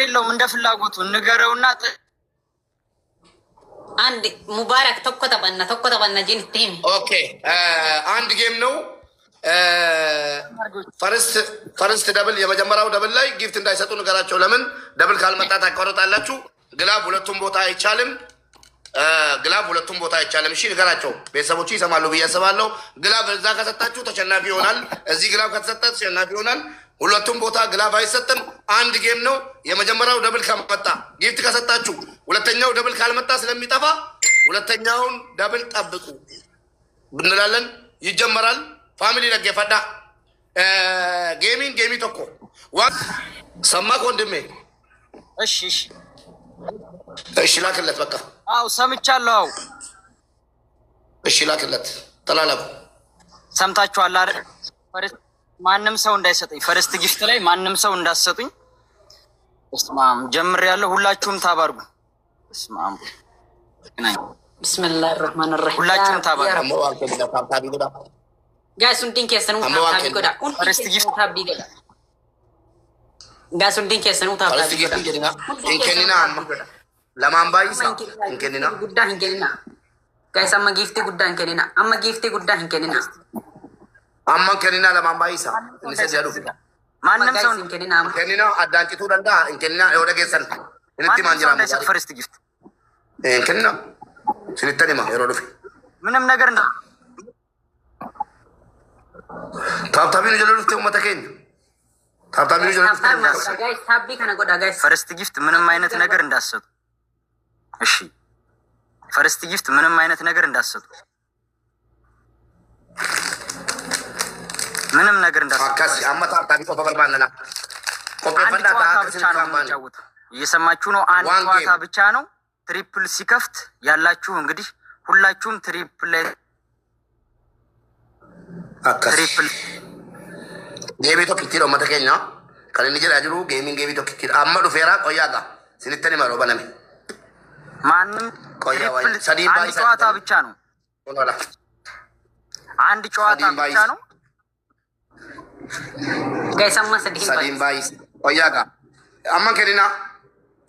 የለውም። እንደ ፍላጎቱ ንገረውና አንድ ሙባረክ ተቆጠበና ጂን ቲም ኦኬ አንድ ጌም ነው። ፈርስት ደብል የመጀመሪያው ደብል ላይ ጊፍት እንዳይሰጡ ንገራቸው። ለምን ደብል ካልመጣ ታቋርጣላችሁ። ግላብ ሁለቱም ቦታ አይቻልም። ግላብ ሁለቱም ቦታ አይቻልም። እሺ ንገራቸው። ቤተሰቦቹ ይሰማሉ ብዬ አስባለሁ። ግላብ እዛ ከሰጣችሁ ተሸናፊ ይሆናል። እዚህ ግላብ ከተሰጠ ተሸናፊ ይሆናል። ሁለቱም ቦታ ግላብ አይሰጥም። አንድ ጌም ነው። የመጀመሪያው ደብል ከመጣ ጊፍት ከሰጣችሁ፣ ሁለተኛው ደብል ካልመጣ ስለሚጠፋ ሁለተኛውን ደብል ጠብቁ ብንላለን። ይጀመራል። ፋሚሊ ነጌ ፈዳ ጌሚን ጌሚ ተኮ ሰማክ ወንድሜ? እሺ እሺ እሺ ላክለት። በቃ አው ሰምቻለሁ። እሺ ላክለት። ተላላኩ። ሰምታችኋል አይደል? ማንም ሰው እንዳይሰጠኝ ፈርስት ጊፍት ላይ ማንም ሰው እንዳሰጡኝ። እስማም ጀምሬያለሁ። ሁላችሁም ታባርጉ። እስማም ቢስሚላሂር ረህማኒር ረሂም ሁላችሁም ታባርጉ። ጋይስ ኡንዲን ከሰኑ ታቢ ጎዳ ፈርስት ጊፍት ታቢ ጎዳ ጋይስ ኡንዲን ከሰኑ ታቢ ጎዳ እንከኒና ለማንባይሳ እንከኒና ጉዳ እንከኒና ጋይስ አማ ጊፍት ጉዳ እንከኒና አማ ጊፍት ጉዳ እንከኒና አማን ከኒና ለማንባይሳ እንሰጀዱ ማንም ሰው ከኒና አዳንቂቱ ደንዳ እንከኒና ወደገሰን እንት ማንጀራ ፈርስት ጊፍት እንከኒና ስለተኒማ የሮዶፍ ምንም ነገር እንደ ታብታቢኑ ጀለሉት ተመተከኝ ታብታቢኑ ጀለሉት ጋይስ ታቢ ከነ ጎዳ ጋይስ ፈርስት ጊፍት ምንም አይነት ነገር እንዳሰጡ። እሺ ፈርስት ጊፍት ምንም አይነት ነገር እንዳሰጡ። ምንም ነገር እንዳሰጡ። አካሲ አማታ ታቢ ቆ በበርባነና ቆጴ ፈንዳ ታከሲ ካማን እየሰማችሁ ነው። አንድ ጨዋታ ብቻ ነው። ትሪፕል ሲከፍት ያላችሁ እንግዲህ ሁላችሁም ትሪፕል ላይ ትሪፕል ጌቢቶ ኪቲሮ መተከኛ ከነኒ ጀራ ጅሩ ጌሚንግ ጌቢቶ ኪቲሮ አማዱ ፌራ ቆያጋ ሲንተኒ ማሮ በነሚ ማንም ትሪፕል አንድ ጨዋታ ብቻ ነው። አንድ ጨዋታ ብቻ ነው። ጋይስ አማ ሰዲም ባይስ ቆያጋ አማን ከኒና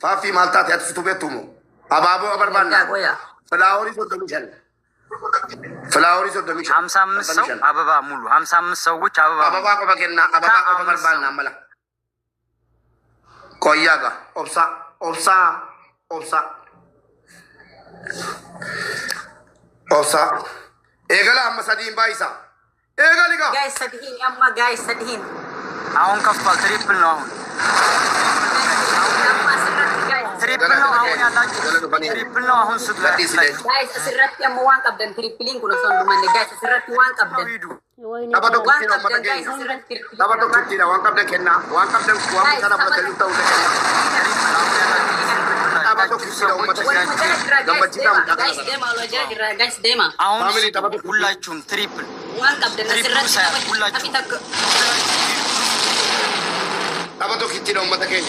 ፋፊ ማልታት ያጥፍቱ ቤቱሙ አባቦ አበርባና ቆያ ፍላወሪ ሶዶሚሻል ፍላወሪ ሶዶሚሻል 55 ሰው አበባ ሙሉ 55 ሰዎች አበባ ቆበገና አበባ ቆበርባና አመላ ቆያጋ ኦብሳ ኤገላ አማ ሰዲም ባይሳ ኤገሊጋ ጋይስ ሰዲሂን አማ ጋይስ ሰዲሂን አሁን ከፍቷል። ትሪፕል ነው። አሁን ትሪፕል ነው። አሁን ያላችሁ ትሪፕል ነው። አሁን ሱት ጋይስ እስራት ያመዋን ቀብደን ትሪፕሊንግ ነው ሰው ማን ጋይስ እስራት ዋን ቀብደን አባዶ ኩቲና ጋይስ እስራት ትሪፕሊንግ አባዶ ኩቲና ዋን ቀብደን ከና ዋን ቀብደን ዋን ተራበ ተልተው አባዶ ኩቲና ጋይስ ደማ አሁን ሁላችሁም ትሪፕል ዋን ቀብደን እስራት ሁላችሁም አባዶ ኩቲና መተከኝ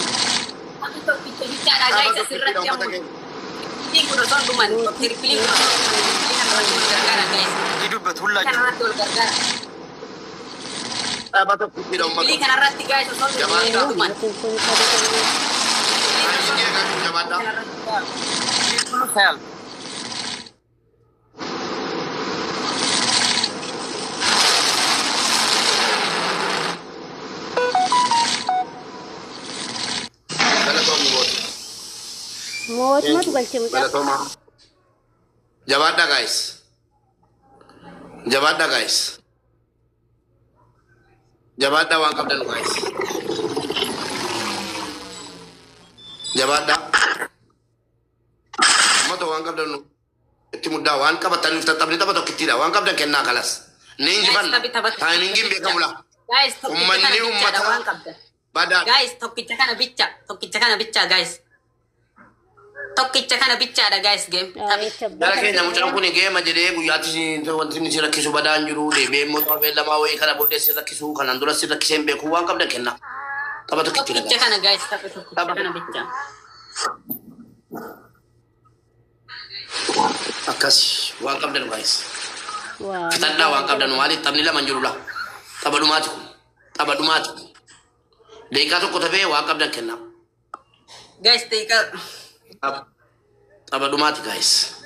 ሂዱበት ሁላችሁ ሞት በልቼ jabaadha guys jabaadha waan qabdan guys jabaadha mato waan qabdan itti muddaa waan qabataniif tatabni tapha tokkittiidha waan qabdan kennaa kalas ni injifanna taayimiingiin beekamula ummanni ummata badaa guys tokkicha kana bicha guys tokkicha kana bichaadha guys game dara keenya mucaan kun geema jedhee guyyaatti wanti ni rakkisu badaan jiru deebee immoo beellamaa wayii kana booddee si rakkisu kanaan dura si rakkiseen beeku waan qabdan kenna tapha tokkicha kana guys tokkicha kana bicha akkas waan qabdan guys fitadhaa waan qabdan maaliif taphni lama hin jirudha tapha dhumaati kun deeqaa tokko tafee waan qabdan kenna Guys, take up. Tabadumati guys.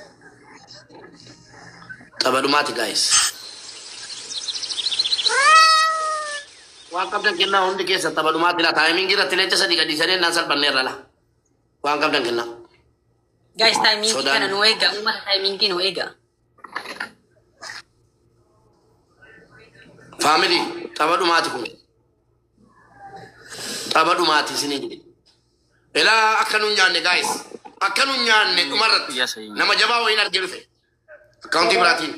Tabadumati guys. Waan qabdan kennaa hundi keessa tabadumati la timing irratti lecha sadi gadi sadeen nasal banneerra la. Waan qabdan kennaa. Guys, timing kana nu eega. Ummata timing nu eega. Family, tabadumati kun. Tabadumati sini jadi. Ela akkanu nyaanne guys. Akkanu nyaanne dhumarratti nama jabaa wayin arginu fe. Accounti biratiin.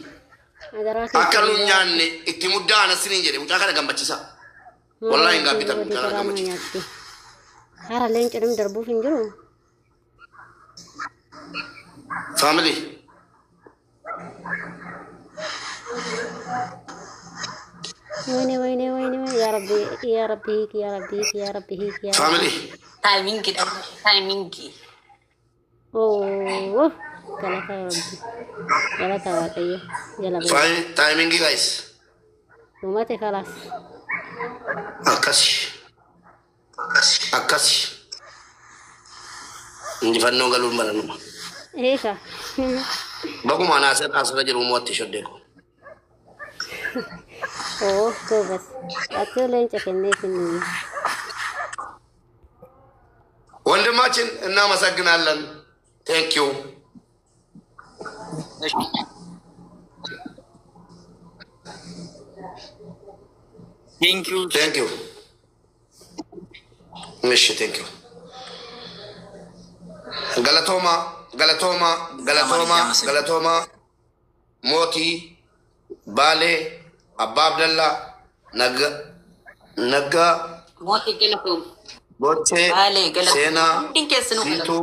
Akkanu nyaanne itti muddaana sini jedhe mucaa kana gammachiisa. Wallahi hin gaabbitan mucaa kana gammachiisa. Hara leenca dhum darbuuf hin jiru. Family. Wayne ya Rabbi ya Rabbi ya Rabbi ya Rabbi ya Family. Timing kita. Timing ki. Oh. Galata Rabbi. Galata Waaqayyo. Jala bee. Fine timing guys. Ummate khalas. Akkasi. Injifannoo galuun baranuma. Eeka. Baguma asirra jiru mootti shoddeeko. Oh, gobas. Ati leenca kennee finni. ወንድማችን እናመሰግናለን። Thank you. Thank you. Thank you. Mish, thank you. Galatoma. Moti, Bale, Abba Abdallah, Naga, Moti kena pun. Boche, Bale, Galata. Sena, Tingkes nu. Situ,